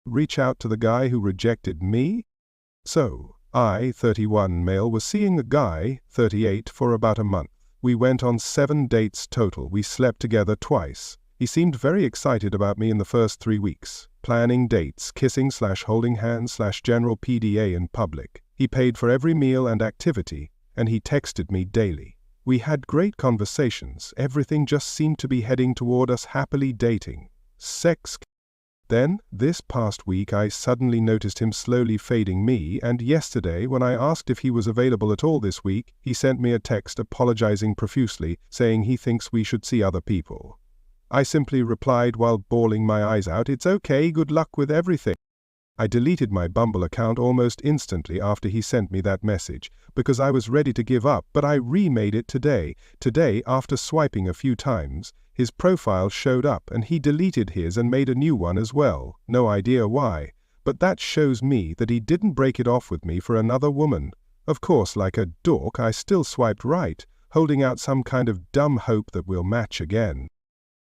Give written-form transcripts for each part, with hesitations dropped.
Reach out to the guy who rejected me? So, I, 31 male, was seeing a guy, 38, for about a month. We went on 7 dates total. We slept together twice. He seemed very excited about me in the first 3 weeks. Planning dates, kissing/holding hands/general PDA in public. He paid for every meal and activity, and he texted me daily. We had great conversations. Everything just seemed to be heading toward us happily dating. Sex. Then, this past week, I suddenly noticed him slowly fading me, and yesterday, when I asked if he was available at all this week, he sent me a text apologizing profusely, saying he thinks we should see other people. I simply replied while bawling my eyes out, "It's okay, good luck with everything." I deleted my Bumble account almost instantly after he sent me that message, because I was ready to give up, but I remade it today. Today, after swiping a few times, his profile showed up and he deleted his and made a new one as well. No idea why, but that shows me that he didn't break it off with me for another woman. Of course, like a dork, I still swiped right, holding out some kind of dumb hope that we'll match again.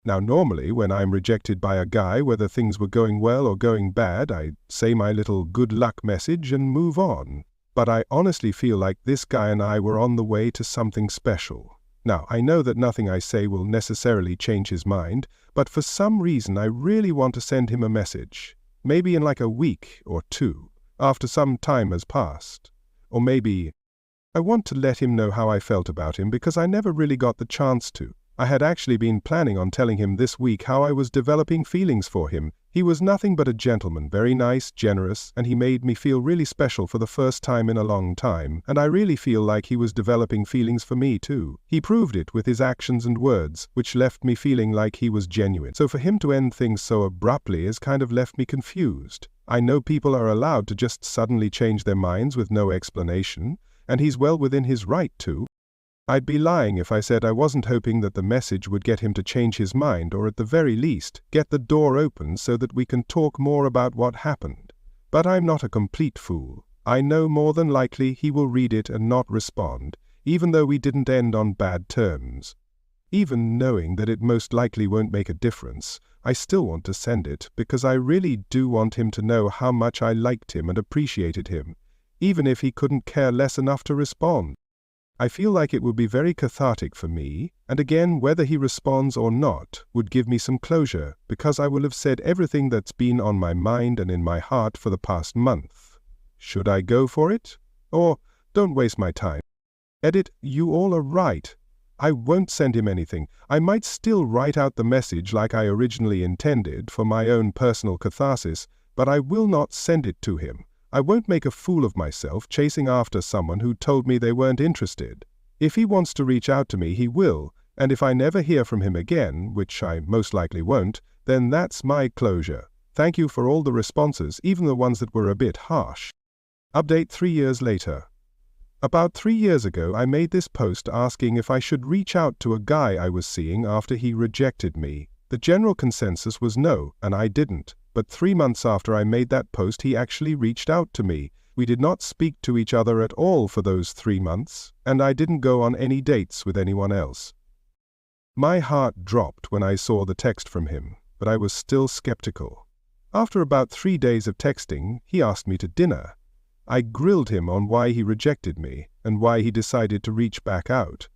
Now normally, when I'm rejected by a guy, whether things were going well or going bad, I say my little good luck message and move on. But I honestly feel like this guy and I were on the way to something special. Now, I know that nothing I say will necessarily change his mind, but for some reason I really want to send him a message. Maybe in like a week or 2, after some time has passed. Or maybe I want to let him know how I felt about him because I never really got the chance to. I had actually been planning on telling him this week how I was developing feelings for him. He was nothing but a gentleman, very nice, generous, and he made me feel really special for the first time in a long time, and I really feel like he was developing feelings for me too. He proved it with his actions and words, which left me feeling like he was genuine. So for him to end things so abruptly has kind of left me confused. I know people are allowed to just suddenly change their minds with no explanation, and he's well within his right to. I'd be lying if I said I wasn't hoping that the message would get him to change his mind, or at the very least, get the door open so that we can talk more about what happened. But I'm not a complete fool. I know more than likely he will read it and not respond, even though we didn't end on bad terms. Even knowing that it most likely won't make a difference, I still want to send it because I really do want him to know how much I liked him and appreciated him, even if he couldn't care less enough to respond. I feel like it would be very cathartic for me, and again, whether he responds or not would give me some closure, because I will have said everything that's been on my mind and in my heart for the past month. Should I go for it? Or, don't waste my time. Edit, you all are right. I won't send him anything. I might still write out the message like I originally intended for my own personal catharsis, but I will not send it to him. I won't make a fool of myself chasing after someone who told me they weren't interested. If he wants to reach out to me, he will, and if I never hear from him again, which I most likely won't, then that's my closure. Thank you for all the responses, even the ones that were a bit harsh. Update 3 years later. About 3 years ago, I made this post asking if I should reach out to a guy I was seeing after he rejected me. The general consensus was no, and I didn't. But 3 months after I made that post, he actually reached out to me. We did not speak to each other at all for those 3 months, and I didn't go on any dates with anyone else. My heart dropped when I saw the text from him, but I was still skeptical. After about 3 days of texting, he asked me to dinner. I grilled him on why he rejected me, and why he decided to reach back out.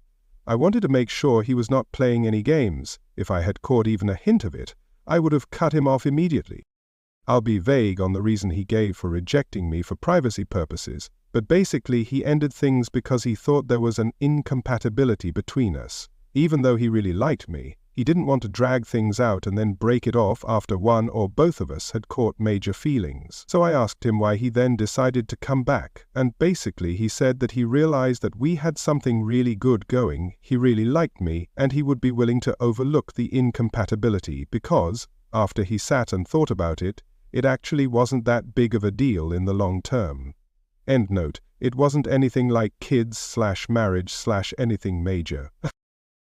I wanted to make sure he was not playing any games. If I had caught even a hint of it, I would have cut him off immediately. I'll be vague on the reason he gave for rejecting me for privacy purposes, but basically he ended things because he thought there was an incompatibility between us. Even though he really liked me, he didn't want to drag things out and then break it off after one or both of us had caught major feelings. So I asked him why he then decided to come back, and basically he said that he realized that we had something really good going, he really liked me, and he would be willing to overlook the incompatibility because, after he sat and thought about it, it actually wasn't that big of a deal in the long term. End note, it wasn't anything like kids/marriage/anything major.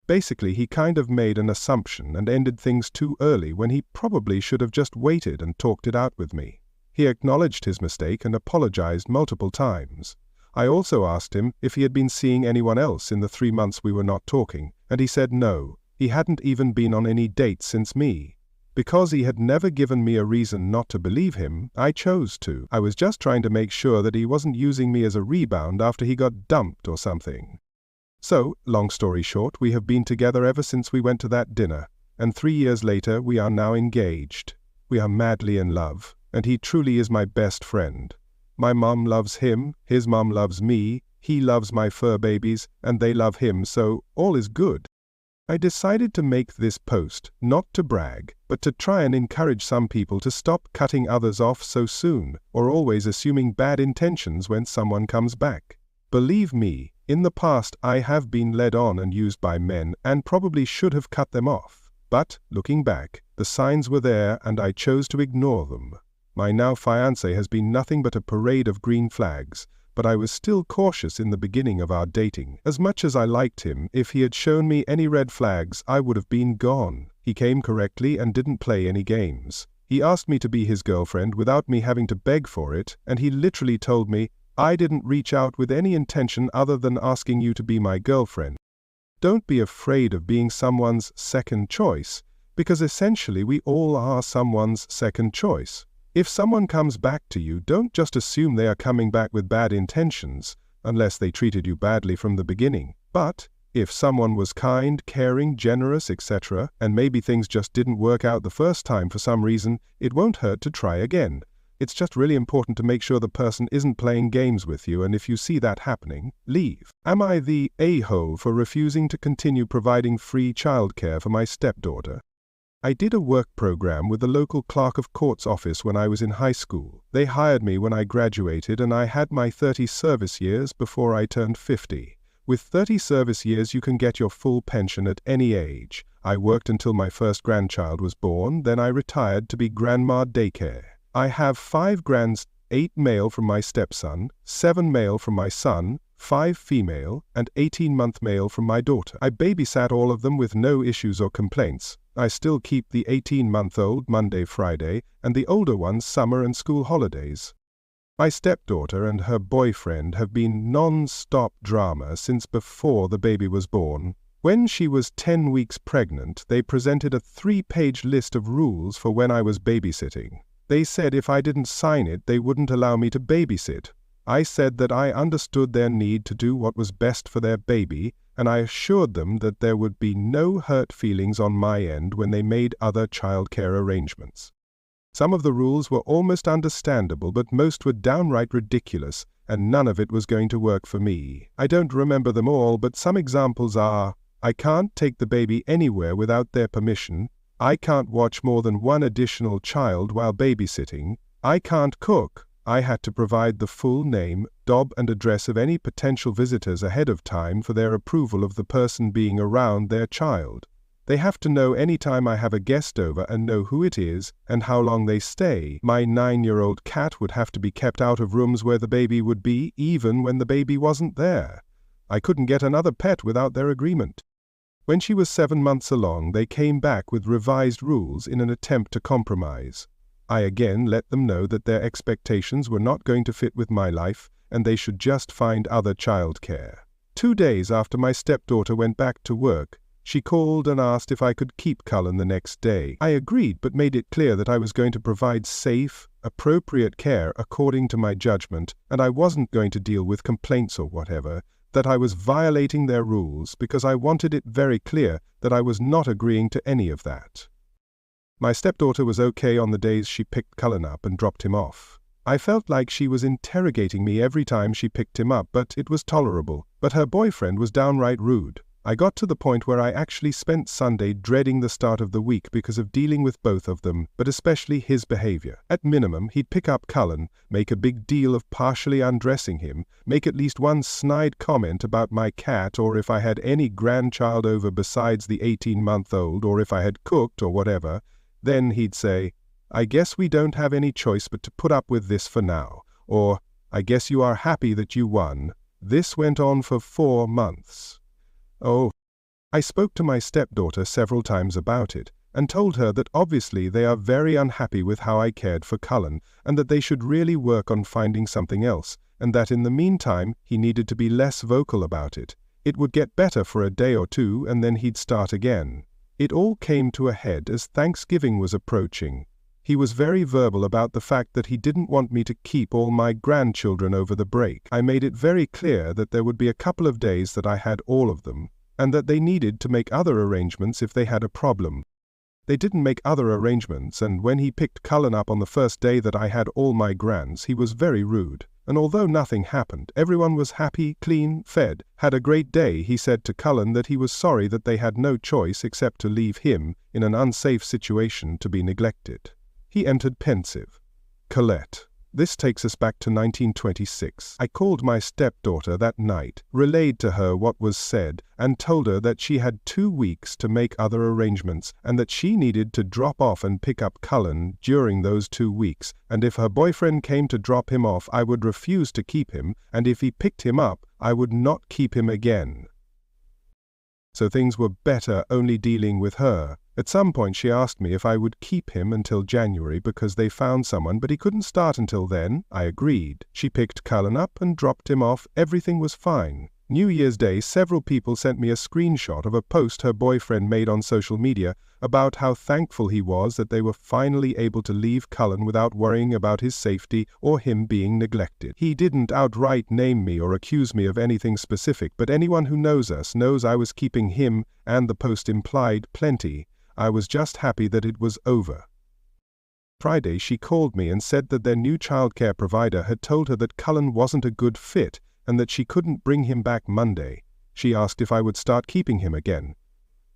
Basically, he kind of made an assumption and ended things too early when he probably should have just waited and talked it out with me. He acknowledged his mistake and apologized multiple times. I also asked him if he had been seeing anyone else in the 3 months we were not talking, and he said no, he hadn't even been on any dates since me. Because he had never given me a reason not to believe him, I chose to. I was just trying to make sure that he wasn't using me as a rebound after he got dumped or something. So, long story short, we have been together ever since we went to that dinner, and 3 years later we are now engaged. We are madly in love, and he truly is my best friend. My mom loves him, his mom loves me, he loves my fur babies, and they love him, so all is good. I decided to make this post, not to brag, but to try and encourage some people to stop cutting others off so soon, or always assuming bad intentions when someone comes back. Believe me, in the past I have been led on and used by men, and probably should have cut them off. But, looking back, the signs were there and I chose to ignore them. My now fiancé has been nothing but a parade of green flags, but I was still cautious in the beginning of our dating. As much as I liked him, if he had shown me any red flags, I would have been gone. He came correctly and didn't play any games. He asked me to be his girlfriend without me having to beg for it, and he literally told me, "I didn't reach out with any intention other than asking you to be my girlfriend." Don't be afraid of being someone's second choice, because essentially we all are someone's second choice. If someone comes back to you, don't just assume they are coming back with bad intentions, unless they treated you badly from the beginning. But, if someone was kind, caring, generous, etc., and maybe things just didn't work out the first time for some reason, it won't hurt to try again. It's just really important to make sure the person isn't playing games with you, and if you see that happening, leave. Am I the a-hole for refusing to continue providing free childcare for my stepdaughter? I did a work program with the local clerk of court's office when I was in high school. They hired me when I graduated, and I had my 30 service years before I turned 50. With 30 service years you can get your full pension at any age. I worked until my first grandchild was born, then I retired to be grandma daycare. I have 5 grands, 8 male from my stepson, 7 male from my son, 5 female, and 18-month male from my daughter. I babysat all of them with no issues or complaints. I still keep the 18-month-old Monday, Friday, and the older ones summer and school holidays. My stepdaughter and her boyfriend have been non-stop drama since before the baby was born. When she was 10 weeks pregnant, they presented a 3-page list of rules for when I was babysitting. They said if I didn't sign it, they wouldn't allow me to babysit. I said that I understood their need to do what was best for their baby, and I assured them that there would be no hurt feelings on my end when they made other childcare arrangements. Some of the rules were almost understandable, but most were downright ridiculous, and none of it was going to work for me. I don't remember them all, but some examples are: I can't take the baby anywhere without their permission, I can't watch more than 1 additional child while babysitting, I can't cook, I had to provide the full name, job and address of any potential visitors ahead of time for their approval of the person being around their child. They have to know any time I have a guest over and know who it is and how long they stay. My 9-year-old cat would have to be kept out of rooms where the baby would be, even when the baby wasn't there. I couldn't get another pet without their agreement. When she was 7 months along, they came back with revised rules in an attempt to compromise. I again let them know that their expectations were not going to fit with my life, and they should just find other childcare. 2 days after my stepdaughter went back to work, she called and asked if I could keep Cullen the next day. I agreed, but made it clear that I was going to provide safe, appropriate care according to my judgment, and I wasn't going to deal with complaints or whatever, that I was violating their rules because I wanted it very clear that I was not agreeing to any of that. My stepdaughter was okay on the days she picked Cullen up and dropped him off. I felt like she was interrogating me every time she picked him up, but it was tolerable. But her boyfriend was downright rude. I got to the point where I actually spent Sunday dreading the start of the week because of dealing with both of them, but especially his behavior. At minimum, he'd pick up Cullen, make a big deal of partially undressing him, make at least one snide comment about my cat or if I had any grandchild over besides the 18-month-old or if I had cooked or whatever. Then he'd say, "I guess we don't have any choice but to put up with this for now," or "I guess you are happy that you won." This went on for 4 months. Oh, I spoke to my stepdaughter several times about it, and told her that obviously they are very unhappy with how I cared for Cullen, and that they should really work on finding something else, and that in the meantime he needed to be less vocal about it. It would get better for a day or two, and then he'd start again. It all came to a head as Thanksgiving was approaching. He was very verbal about the fact that he didn't want me to keep all my grandchildren over the break. I made it very clear that there would be a couple of days that I had all of them, and that they needed to make other arrangements if they had a problem. They didn't make other arrangements, and when he picked Cullen up on the first day that I had all my grands, he was very rude. And although nothing happened, everyone was happy, clean, fed, had a great day. He said to Cullen that he was sorry that they had no choice except to leave him in an unsafe situation to be neglected. He entered pensive. Colette. This takes us back to 1926. I called my stepdaughter that night, relayed to her what was said, and told her that she had 2 weeks to make other arrangements, and that she needed to drop off and pick up Cullen during those 2 weeks, and if her boyfriend came to drop him off, I would refuse to keep him, and if he picked him up, I would not keep him again. So things were better only dealing with her. At some point she asked me if I would keep him until January because they found someone, but he couldn't start until then. I agreed. She picked Cullen up and dropped him off. Everything was fine. New Year's Day, several people sent me a screenshot of a post her boyfriend made on social media about how thankful he was that they were finally able to leave Cullen without worrying about his safety or him being neglected. He didn't outright name me or accuse me of anything specific, but anyone who knows us knows I was keeping him, and the post implied plenty. I was just happy that it was over. Friday she called me and said that their new childcare provider had told her that Cullen wasn't a good fit and that she couldn't bring him back Monday. She asked if I would start keeping him again.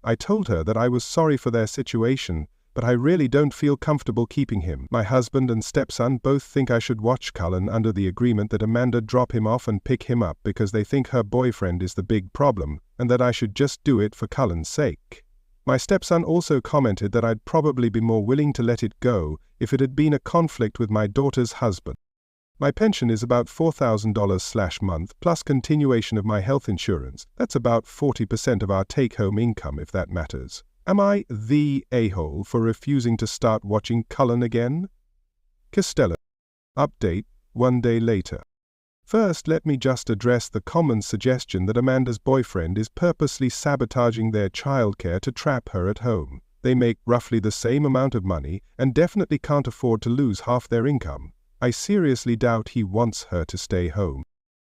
I told her that I was sorry for their situation, but I really don't feel comfortable keeping him. My husband and stepson both think I should watch Cullen under the agreement that Amanda drop him off and pick him up because they think her boyfriend is the big problem, and that I should just do it for Cullen's sake. My stepson also commented that I'd probably be more willing to let it go if it had been a conflict with my daughter's husband. My pension is about $4,000/month, plus continuation of my health insurance. That's about 40% of our take-home income, if that matters. Am I the a-hole for refusing to start watching Cullen again? Costello. Update, 1 day later. First, let me just address the common suggestion that Amanda's boyfriend is purposely sabotaging their childcare to trap her at home. They make roughly the same amount of money and definitely can't afford to lose half their income. I seriously doubt he wants her to stay home.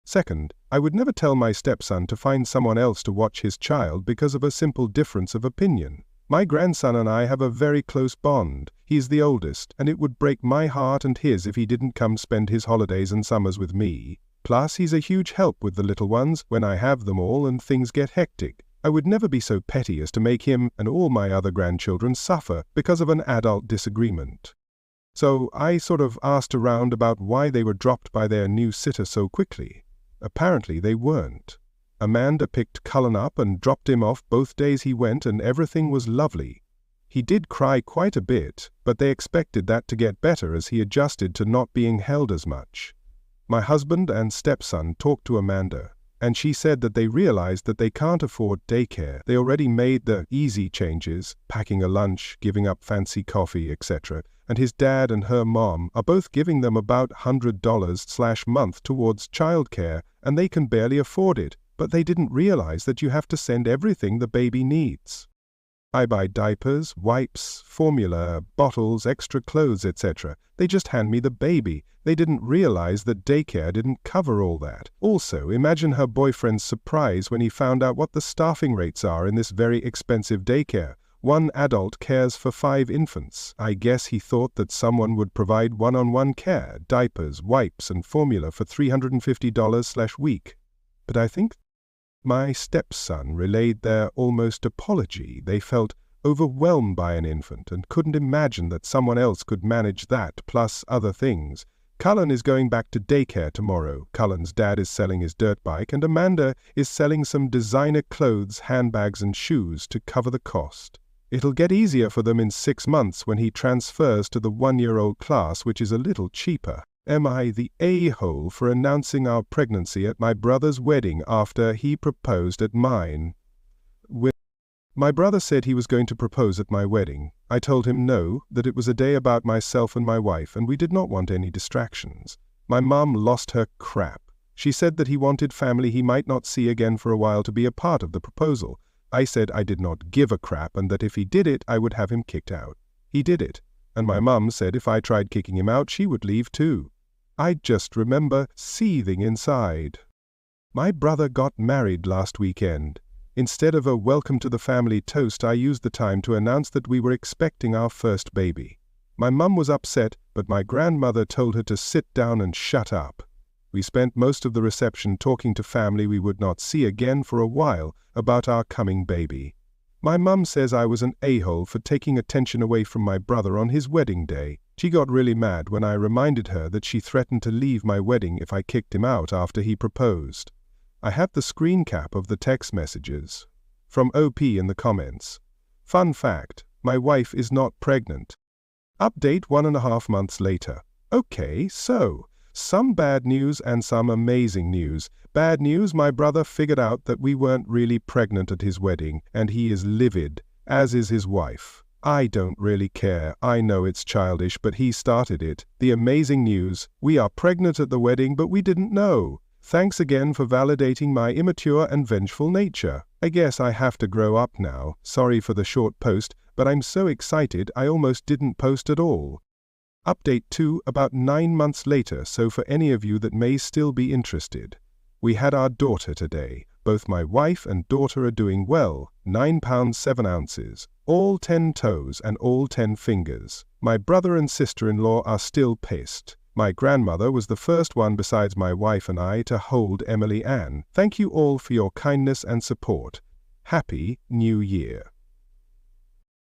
Second, I would never tell my stepson to find someone else to watch his child because of a simple difference of opinion. My grandson and I have a very close bond. He's the oldest, and it would break my heart and his if he didn't come spend his holidays and summers with me. Plus, he's a huge help with the little ones when I have them all and things get hectic. I would never be so petty as to make him and all my other grandchildren suffer because of an adult disagreement. So I sort of asked around about why they were dropped by their new sitter so quickly. Apparently they weren't. Amanda picked Cullen up and dropped him off both days he went, and everything was lovely. He did cry quite a bit, but they expected that to get better as he adjusted to not being held as much. My husband and stepson talked to Amanda, and she said that they realized that they can't afford daycare. They already made the easy changes, packing a lunch, giving up fancy coffee, etc., and his dad and her mom are both giving them about $100/month towards childcare, and they can barely afford it. But they didn't realize that you have to send everything the baby needs. I buy diapers, wipes, formula, bottles, extra clothes, etc. They just hand me the baby. They didn't realize that daycare didn't cover all that. Also, imagine her boyfriend's surprise when he found out what the staffing rates are in this very expensive daycare. 1 adult cares for 5 infants. I guess he thought that someone would provide one-on-one care, diapers, wipes, and formula for $350/week. But I think my stepson relayed their almost apology. They felt overwhelmed by an infant and couldn't imagine that someone else could manage that, plus other things. Cullen is going back to daycare tomorrow. Cullen's dad is selling his dirt bike, and Amanda is selling some designer clothes, handbags, and shoes to cover the cost. It'll get easier for them in 6 months when he transfers to the 1-year-old class, which is a little cheaper. Am I the a-hole for announcing our pregnancy at my brother's wedding after he proposed at mine? My brother said he was going to propose at my wedding. I told him no, that it was a day about myself and my wife, and we did not want any distractions. My mom lost her crap. She said that he wanted family he might not see again for a while to be a part of the proposal. I said I did not give a crap and that if he did it, I would have him kicked out. He did it, and my mum said if I tried kicking him out, she would leave too. I just remember seething inside. My brother got married last weekend. Instead of a welcome to the family toast, I used the time to announce that we were expecting our first baby. My mum was upset, but my grandmother told her to sit down and shut up. We spent most of the reception talking to family we would not see again for a while about our coming baby. My mum says I was an a-hole for taking attention away from my brother on his wedding day. She got really mad when I reminded her that she threatened to leave my wedding if I kicked him out after he proposed. I have the screen cap of the text messages. From OP in the comments. Fun fact, my wife is not pregnant. Update 1.5 months later. Okay, so some bad news and some amazing news. Bad news, my brother figured out that we weren't really pregnant at his wedding, and he is livid, as is his wife. I don't really care, I know it's childish, but he started it. The amazing news, we are pregnant at the wedding, but we didn't know. Thanks again for validating my immature and vengeful nature. I guess I have to grow up now. Sorry for the short post, but I'm so excited I almost didn't post at all. Update 2 about 9 months later, so for any of you that may still be interested. We had our daughter today. Both my wife and daughter are doing well. 9 pounds 7 ounces. All 10 toes and all 10 fingers. My brother and sister-in-law are still pissed. My grandmother was the first one besides my wife and I to hold Emily Ann. Thank you all for your kindness and support. Happy New Year.